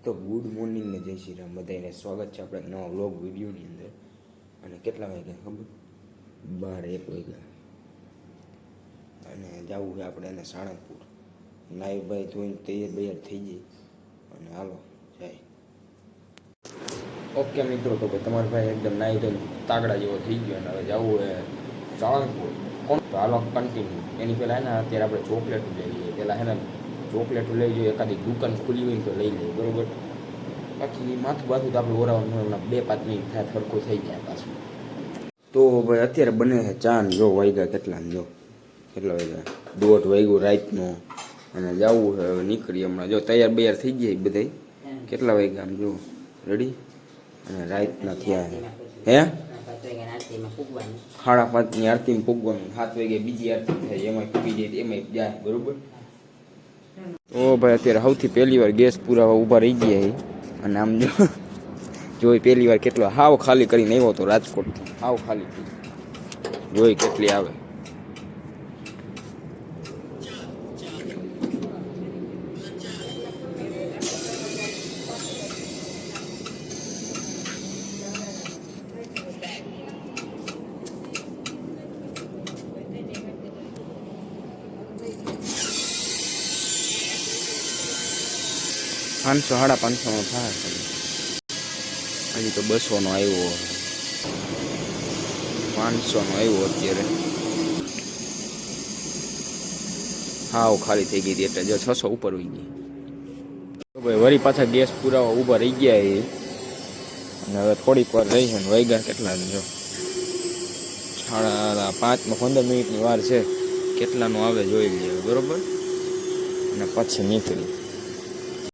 તો good morning ને જય શ્રી રામ બધાને સ્વાગત છે આપણે નવા વ્લોગ વિડીયોની અંદર. અને કેટલા વાગ્યા ખબર? 12-1 વાગ્યા. અને જવું છે આપણે એને સાણંદપુર. નાઈ ભાઈ ધોઈને તૈયાર થઈ જઈ અને હાલો જાય. ઓકે મિત્રો, તો ભાઈ તમારો ભાઈ એકદમ નાઈ ધોઈને તાગડા જેવો થઈ ગયો અને હવે જવું છે સાણંદપુર. કોણ તો હાલો કન્ટિન્યુ. એની પહેલાં ને અત્યારે આપણે ચોકલેટ લઈ લઈએ. પહેલાં હે ને ચોકલેટ લઈ જોઈએ, એકાદી દુકાન ખુલી હોય ને તો લઈ લઈએ, બરાબર. બાકી માથું બાથું તો આપણે ઓરાવાનું 2-5 મિનિટ થાય સરખું થઈ જાય પાછું. તો ભાઈ અત્યારે બને છે ચા ને જો વાગ્યા કેટલા ને જો કેટલા વાગ્યા 1:30 વાગ્યું રાતનો. અને જવું છે હવે નીકળી હમણાં. જો તૈયાર થઈ ગયા બધા. કેટલા વાગ્યા આમ જો રેડી. અને રાતના થયા હે 5:30ની આરતીમાં પૂગવાનું. 7 વાગે બીજી આરતી થાય, એમાં પૂગી જાય એમાં જાય, બરોબર. તો ભાઈ અત્યારે સૌથી પહેલી વાર ગેસ પુરાવા ઊભા રહી ગયા. અને આમ જોઈ પહેલી વાર કેટલો હાવ ખાલી કરીને આવ્યો હતો રાજકોટ. હાવ ખાલી જોઈ કેટલી આવે. $500 550 નો થાય. હજી તો 200 નો આવ્યો, 500 નો આવ્યો અત્યારે. હાવ ખાલી થઈ ગઈ હતી એટલે જો 600 ઉપર હોઈ ગઈ. તો ભાઈ વળી પાછા ગેસ પુરાવા ઊભા રહી ગયા એ. અને હવે થોડીક વાર રહી છે ને વાગ્યા કેટલા જો 5:15 મિનિટની વાર છે. કેટલાનું આવે જોઈ લઈએ, બરોબર. અને પછી નીકળી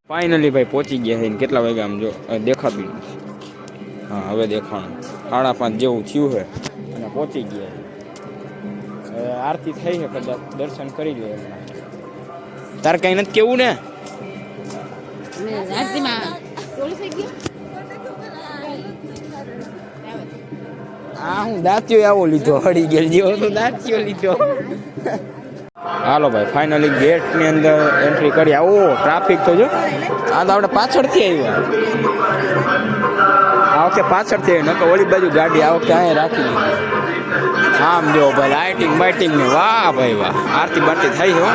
ફાઇનલી ભાઈ પહોંચી ગયા છે. કેટલા વાગ્યા આમ જો દેખાતું નથી. હા હવે દેખાણું 5:30 જેવું થયું છે અને પહોંચી ગયા. આરતી થઈ છે, કદાચ દર્શન કરી લે. તાર કઈ નથી કેવું ને? હા હું દાંતિયો આવો લીધો, હળી ગયેલ જેવો તો દાંતિયો લીધો. હાલો ભાઈ ફાઇનલી ગેટની અંદર એન્ટ્રી કરી. આવો ટ્રાફિક તો જો. આ તો આપણે પાછળથી આવ્યા. આ વખતે પાછળથી આવી, નકર ઓલી બાજુ ગાડી આ વખતે અહીંયા રાખી દીધી. આમ જો ભાઈ લાઇટિંગ બાઇટિંગ ને વાહ ભાઈ વાહ. આરતી બારતી થઈ હો.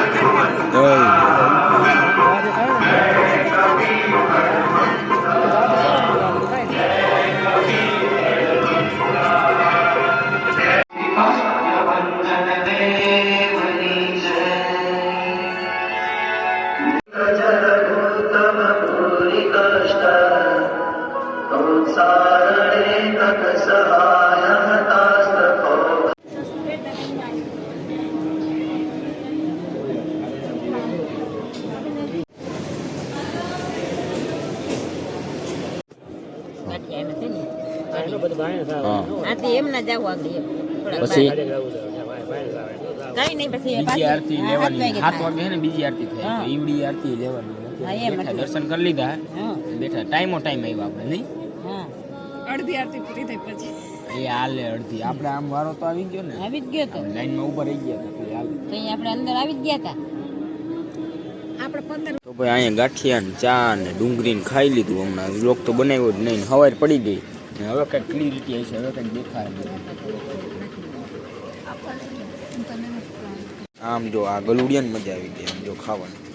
દર્શન કરી લીધા, બેઠા. ટાઈમ આવ્યા આપણે નહીં. અડધી આરતી પૂરી થઈ પછી એ હાલે અડધી. આપણે આમ વારો તો આવી ગયો ને, આવી જ ગયો તો લાઈનમાં ઉભા રહી ગયા હતા. આપણે અંદર આવી જ ગયા હતા. આપણે 15 તો ભાઈ અહીંયા ગાંઠિયા ને ચા ને ડુંગળી ને ખાઈ લીધું. હમણાં લોક તો બનાવ્યો જ નહીં. હવાર પડી ગઈ ને હવે કઈ ક્લિયરિટી આવી છે. હવે કઈ દેખાય આમ જો. આ ગલુડિયાને મજા આવી ગઈ આમ જો ખાવાની.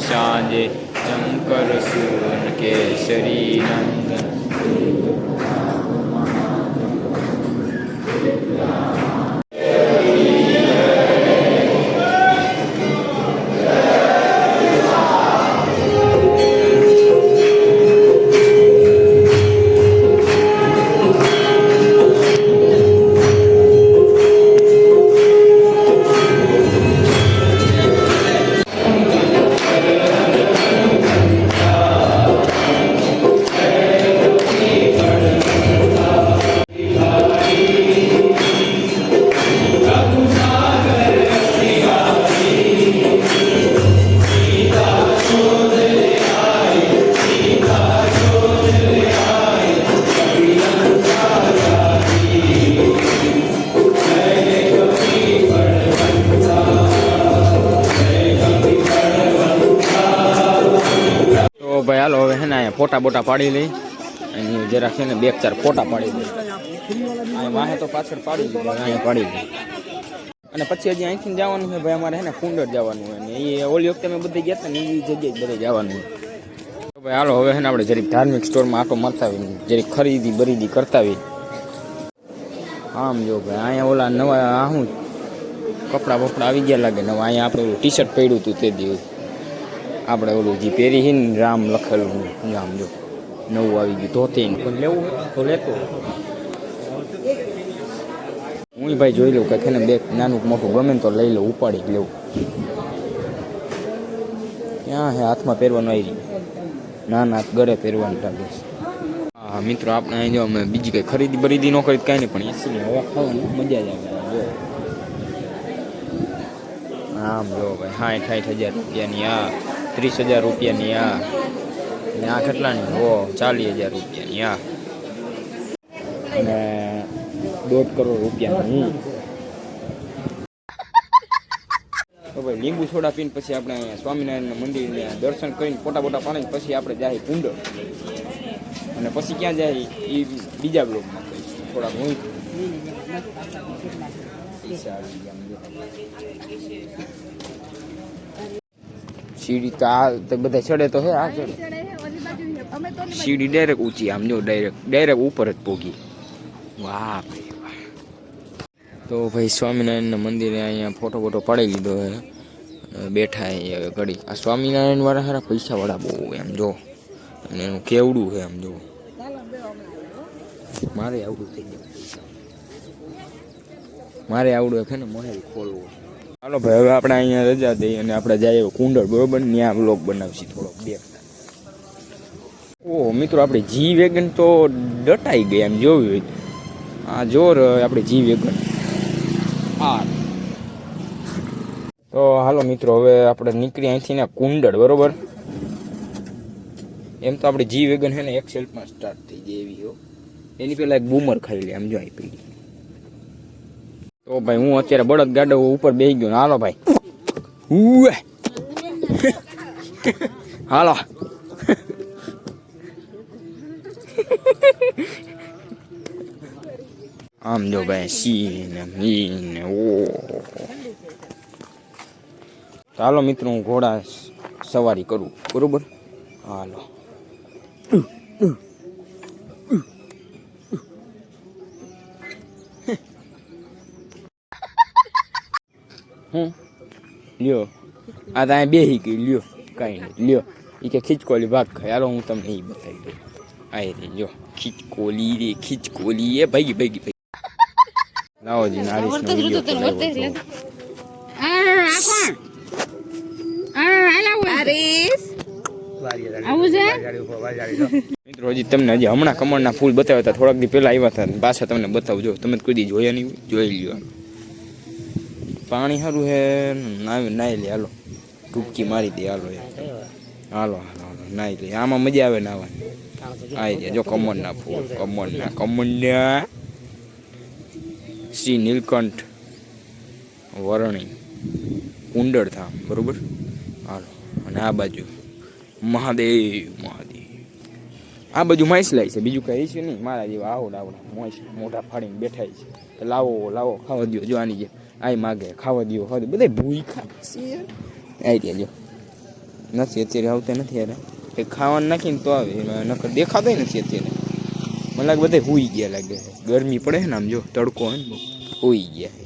સાંજે શંકર સુવન કેસરી નંદન. ફોટા બોટા પાડી લઈ અને જરાક છે ને 2-4 ફોટા પાડી લઈ. અહીં વાહે તો પાછળ પાડી દીધું, અહીંયા પાડી દીધું. અને પછી હજી અહીંથી જવાનું છે ભાઈ અમારે છે ને કુંડર જવાનું હોય ને એ ઓલી વખતે અમે બધે ગયા હતા ને એ જગ્યાએ બધે જવાનું હોય. તો ભાઈ હાલો હવે છે ને આપણે જરીક ધાર્મિક સ્ટોરમાં આટો મારતા આવીને જરીક ખરીદી બરીદી કરતા આવી. આમ જો ભાઈ અહીંયા ઓલા નવા શું કપડાં બપડા આવી ગયા લાગે નવા. અહીંયા આપણે ઓલું ટી-શર્ટ પહેર્યું હતું તે દિવસ આપણે ઓલું જે પહેરી છે ને રામ લખેલું આમ જો નવું આવી ગયું ધોતી ને કોઈ લેવું તો લેતો. હું ભાઈ જોઈ લઉં કે ને બે નાનું મોટું ગમે ને તો લઈ લઉં, ઉપાડી જ લેવું. ક્યાં હે હાથમાં પહેરવાનું આવી રહ્યું, નાના ગળે પહેરવાનું લાગે છે. હા મિત્રો આપણે અહીં જો અમે બીજી કંઈ ખરીદી બરીદી ન કરી કાંઈ નહીં, પણ એસીની હવા ખાવાની મજા જ આવે. જો આમ જો ભાઈ 60,000 રૂપિયાની આ, 30,000 રૂપિયાની આ, અને આ કેટલાની 40,000 રૂપિયાની આ, અને 1.5 કરોડ રૂપિયાની. તો ભાઈ લીંબુ સોડા પીને પછી આપણે અહીંયા સ્વામિનારાયણના મંદિરને દર્શન કરીને ફોટા બોટા પાડીને પછી આપણે જાય કુંડર. અને પછી ક્યાં જાય એ બીજા બ્લોગમાં થોડાક હું સીડી તો આ બધા ચડે તો હે. આ ચડે સીડી ડાયરેક્ટ ઊંચી, આમ જો ડાયરેક્ટ ઉપર જ પોગી. વાહ ભાઈ વાહ. તો ભાઈ સ્વામિનારાયણના મંદિરે અહીંયા ફોટો બોટો પાડી લીધો હે, બેઠા હવે ઘડી. આ સ્વામિનારાયણ વાળા સારા પૈસા વાળા બહુ એમ જો, અને એનું કેવડું છે આમ જો. મારે આવડું થઈ ગયું, મારે આવડું છે ને મહેલ ખોલવું. હાલો ભાઈ હવે આપણે અહીંયા રજા દઈએ અને આપણે જઈએ કુંડર, બરોબર ને ત્યાં વ્લોગ બનાવશું થોડોક બે. ઓહ મિત્રો આપણે જી વેગન તો ડટાઈ ગયા એમ જોયું હોય. આ જોર આપણે જી વેગન આ. તો હાલો મિત્રો હવે આપણે નીકળી અહીંથી ને કુંડળ, બરોબર. એમ તો આપણે જી વેગન છે ને એક સેલ્ફમાં સ્ટાર્ટ થઈ જાય એવી હો. એની પહેલાં એક બૂમર ખાઈ લે આમ જો આવી પડી. તો ભાઈ હું અત્યારે બળદ ગાડો ઉપર બેસી ગયો. હાલો ભાઈ હાલો. આમ જો ભાઈ સીને મીને ઓ. હાલો મિત્રો હું ઘોડા સવારી કરું, બરોબર. હાલો હું લ્યો આ ત્યાં બેસી ગઈ. લ્યો કાંઈ નહીં, લ્યો એ કે ખીચકોલી ભાગ ખાય. હાલો હું તમને એ બતાવી દઉં. આ રે જો ખીચકોલી રે, ખીચકોલી એ ભાઈ ભાઈ ભાઈ. લાવો જી નારીશનો વિડિયો બનાવ્યો. મિત્રો હજી તમને હજી હમણાં કમળના ફૂલ બતાવ્યા હતા, થોડાક દી પહેલા આવ્યા હતા, પાછા તમને બતાવજો. તમે કોઈ દી જોયા નહીં, જોઈ લ્યો. પાણી સારું હે, નાઈ લે. હાલો ડૂબકી મારી દે. હાલો હાલો હાલો નાઈ લે. આમાં મજા આવે નાવાની. આવી જાય જો કમળના ફૂલ, કમળના શ્રી નીલકંઠ વરણી કુંડળ ધામ, બરોબર. હાલો અને આ બાજુ મહાદેવ. આ બાજુ માછલાઈ છે, બીજું કઈ છે નહીં. મારા જેવા આવડા મોટા ફાડીને બેઠા છે. લાવો ખાવા દો. જો આની જે આઈ માગે ખાવા દો, ખાવા દો. બધા ભૂખા છે. આવી રહ્યા જો નથી અત્યારે આવતા નથી. યાર એ ખાવાનું નાખીને તો આવે, નકર દેખાતો નથી અત્યારે. મને લાગે બધા હુઈ ગયા લાગે. ગરમી પડે ને આમ જો તડકો હે ને બહુ, હુઈ ગયા.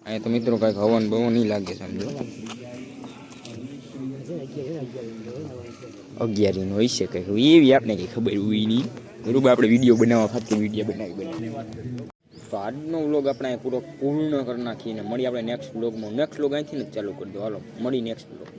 અહીંયા તો મિત્રો કાંઈક હવન બવન નહીં લાગે સમજો. 11 હોય છે કંઈ એવી આપણે કંઈ ખબર હોય નહીં, બરોબર. આપણે વિડીયો બનાવવા ખાતે વિડીયો બનાવી. તો આજનો વ્લોગ આપણે પૂરો પૂર્ણ કરી નાખીને મળી આપણે નેક્સ્ટ વ્લોગમાં. નેક્સ્ટ વ્લોગ અહીંથી જ ચાલુ કરી દો. હાલો મળી નેક્સ્ટ વ્લોગ.